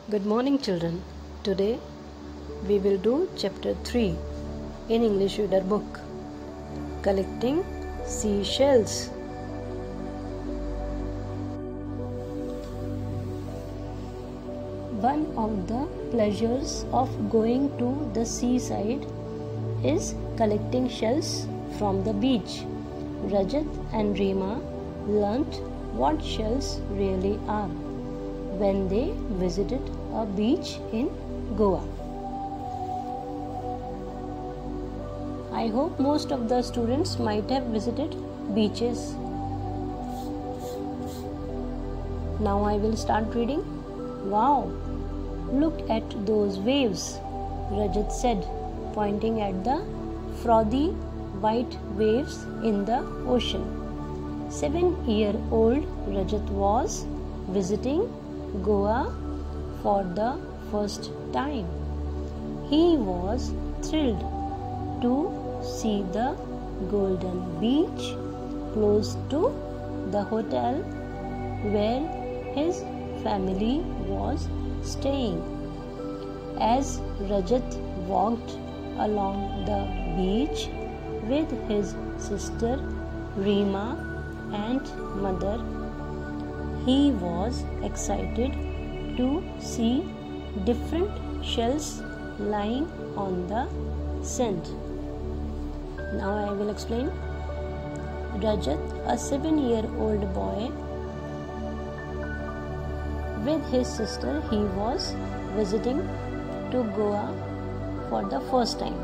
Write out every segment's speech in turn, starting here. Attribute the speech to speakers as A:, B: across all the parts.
A: Good morning, children. Today we will do chapter 3 in English Reader book, Collecting Seashells. One of the pleasures of going to the seaside is collecting shells from the beach. Rajat and Reema learnt what shells really are when they visited a beach in Goa. I hope most of the students might have visited beaches. Now I will start reading. Wow, look at those waves, Rajat said, pointing at the frothy white waves in the ocean. 7-year-old Rajat was visiting Goa for the first time. He was thrilled to see the golden beach close to the hotel where his family was staying. As Rajat walked along the beach with his sister Reema and mother, he was excited to see different shells lying on the sand. Now I will explain. Rajat, a 7-year-old boy, with his sister, he was visiting to Goa for the first time,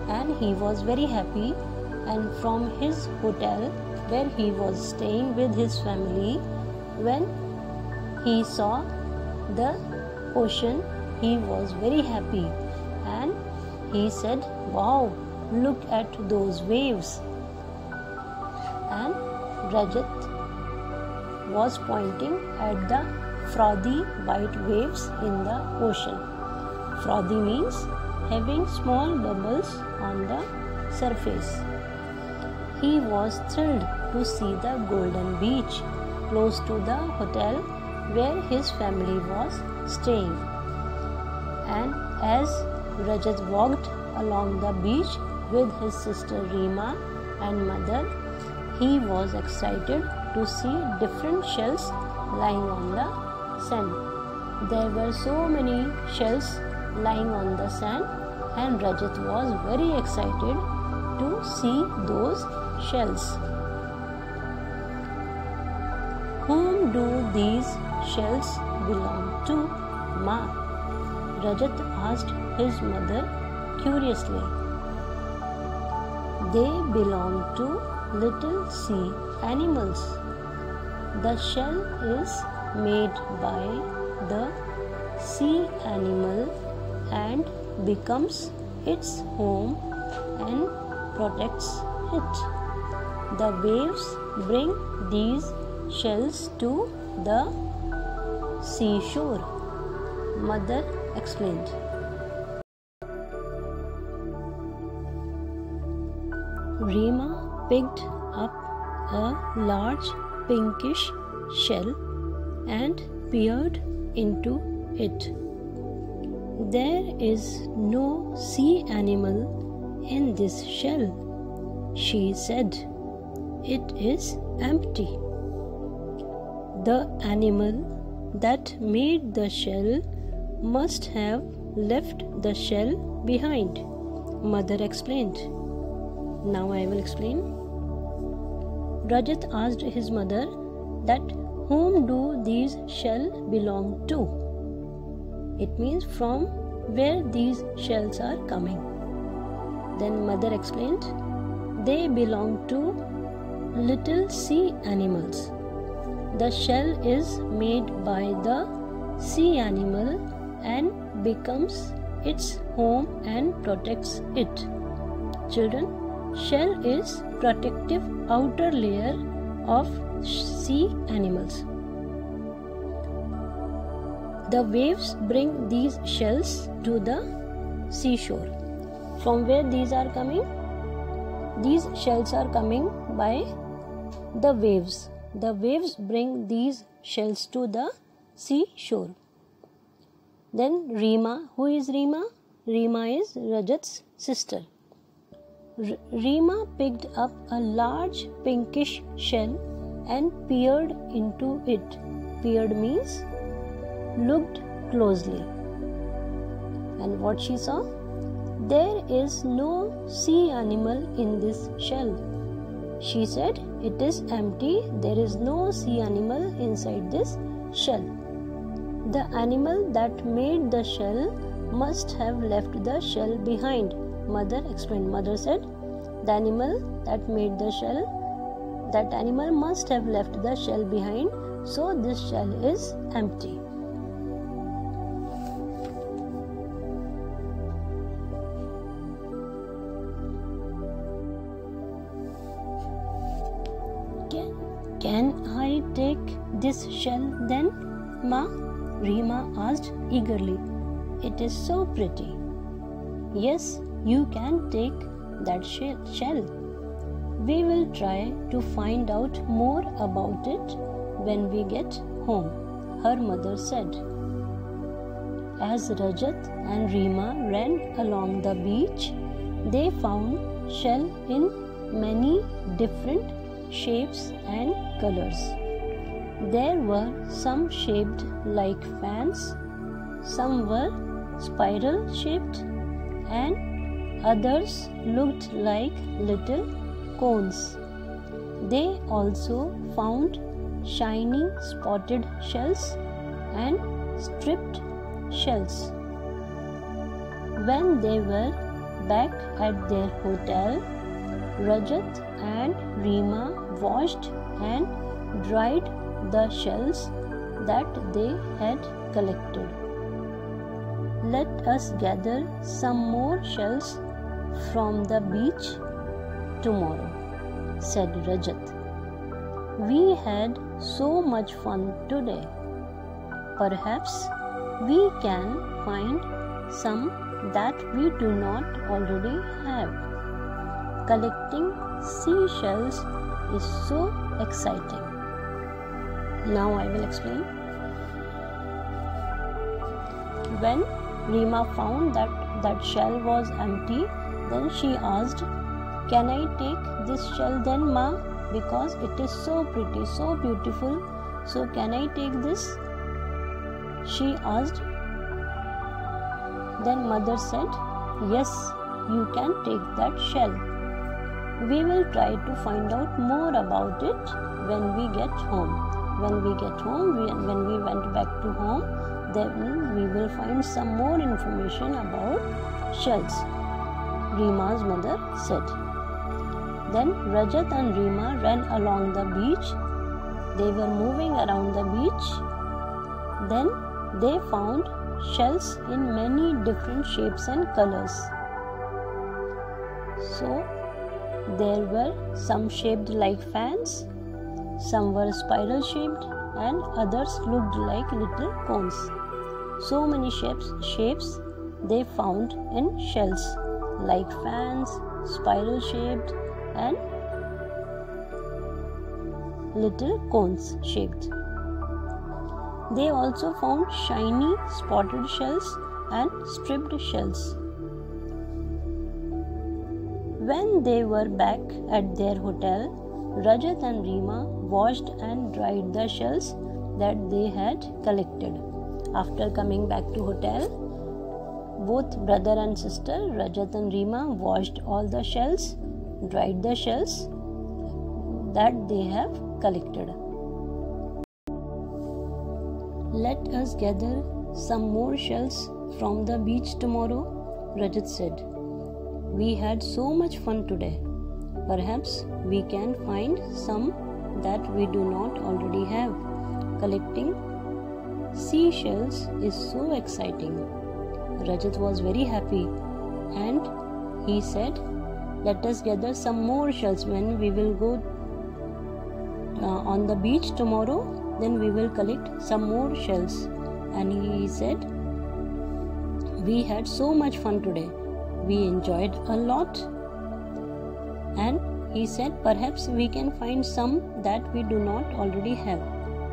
A: and he was very happy. And from his hotel where he was staying with his family, when he saw the ocean, he was very happy and he said, "Wow, look at those waves." And Rajat was pointing at the frothy white waves in the ocean. Frothy means having small bubbles on the surface. He was thrilled to see the golden beach close to the hotel where his family was staying. And as Rajat walked along the beach with his sister Reema and mother, he was excited to see different shells lying on the sand. There were so many shells lying on the sand, and Rajat was very excited to see those shells. Whom do these shells belong to, Ma? Rajat asked his mother curiously. They belong to little sea animals. The shell is made by the sea animal and becomes its home and protects it. The waves bring these shells to the seashore, Mother explained. Reema picked up a large pinkish shell and peered into it. There is no sea animal in this shell, she said. It is empty. The animal that made the shell must have left the shell behind, Mother explained. Now I will explain. Rajat asked his mother that whom do these shells belong to? It means from where these shells are coming. Then Mother explained, they belong to little sea animals. The shell is made by the sea animal and becomes its home and protects it. Children, shell is protective outer layer of sea animals. The waves bring these shells to the seashore. From where these are coming? These shells are coming by the waves. The waves bring these shells to the seashore. Then Reema. Who is Reema? Reema is Rajat's sister. Reema picked up a large pinkish shell and peered into it. Peered means looked closely. And what she saw? There is no sea animal in this shell. She said, it is empty. There is no sea animal inside this shell. The animal that made the shell must have left the shell behind. Mother explained. Mother said, the animal that made the shell, that animal must have left the shell behind, so this shell is empty. Can I take this shell then, Ma? Reema asked eagerly. It is so pretty. Yes, you can take that shell. We will try to find out more about it when we get home, her mother said. As Rajat and Reema ran along the beach, they found shell in many different shapes and colors. There were some shaped like fans, some were spiral shaped, and others looked like little cones. They also found shiny spotted shells and striped shells. When they were back at their hotel, Rajat and Reema washed and dried the shells that they had collected. Let us gather some more shells from the beach tomorrow, said Rajat. We had so much fun today. Perhaps we can find some that we do not already have. Collecting seashells is so exciting. Now I will explain. When Reema found that shell was empty, then she asked, can I take this shell then, Ma? Because it is so pretty, so beautiful. So can I take this? She asked. Then mother said, yes, you can take that shell. We will try to find out more about it when we get home. When we get home, when we went back to home, then we will find some more information about shells, Reema's mother said. Then Rajat and Reema ran along the beach. They were moving around the beach. Then they found shells in many different shapes and colors. So there were some shaped like fans, some were spiral shaped, and others looked like little cones. So many shapes they found in shells like fans, spiral shaped, and little cones shaped. They also found shiny spotted shells and striped shells. When they were back at their hotel, Rajat and Reema washed and dried the shells that they had collected. After coming back to hotel, both brother and sister, Rajat and Reema, washed all the shells, dried the shells that they have collected. Let us gather some more shells from the beach tomorrow, Rajat said. We had so much fun today. Perhaps we can find some that we do not already have. Collecting seashells is so exciting. Rajat was very happy and he said, let us gather some more shells. When we will go on the beach tomorrow, then we will collect some more shells. And he said, we had so much fun today. We enjoyed a lot. And he said, perhaps we can find some that we do not already have.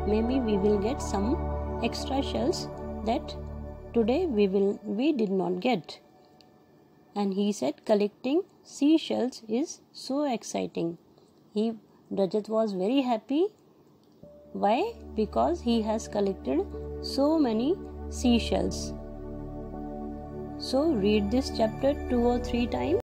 A: Maybe we will get some extra shells that today we did not get. And he said collecting seashells is so exciting. Rajat was very happy. Why? Because he has collected so many seashells. So read this chapter 2 or 3 times.